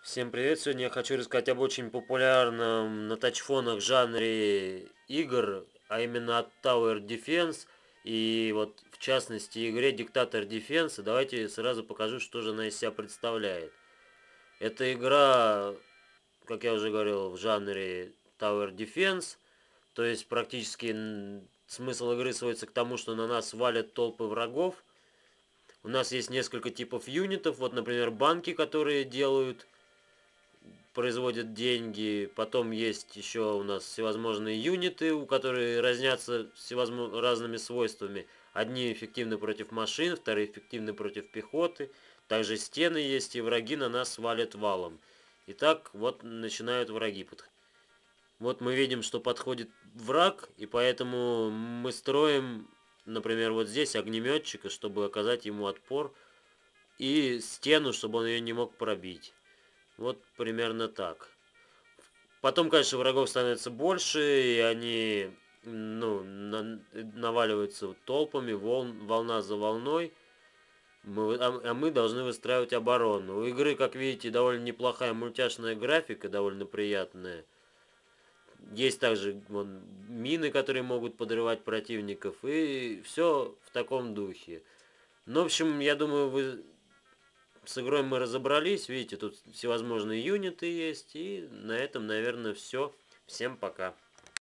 Всем привет! Сегодня я хочу рассказать об очень популярном на тачфонах жанре игр, а именно от Tower Defense и вот в частности игре Dictator Defense. Давайте сразу покажу, что же она из себя представляет. Эта игра, как я уже говорил, в жанре Tower Defense, то есть практически смысл игры сводится к тому, что на нас валят толпы врагов. У нас есть несколько типов юнитов, вот, например, банки, которые производят деньги. Потом есть еще у нас всевозможные юниты, у которых разнятся разными свойствами. Одни эффективны против машин, вторые эффективны против пехоты. Также стены есть, и враги на нас валят валом. Итак, вот начинают враги подходить. Вот мы видим, что подходит враг, и поэтому мы строим, например, вот здесь огнеметчика, чтобы оказать ему отпор, и стену, чтобы он ее не мог пробить. Вот примерно так. Потом, конечно, врагов становится больше, и они наваливаются толпами, волна за волной. Мы должны выстраивать оборону. У игры, как видите, довольно неплохая мультяшная графика, довольно приятная. Есть также мины, которые могут подрывать противников, и все в таком духе. Ну, в общем, я думаю, с игрой мы разобрались. Видите, тут всевозможные юниты есть. И на этом, наверное, все. Всем пока.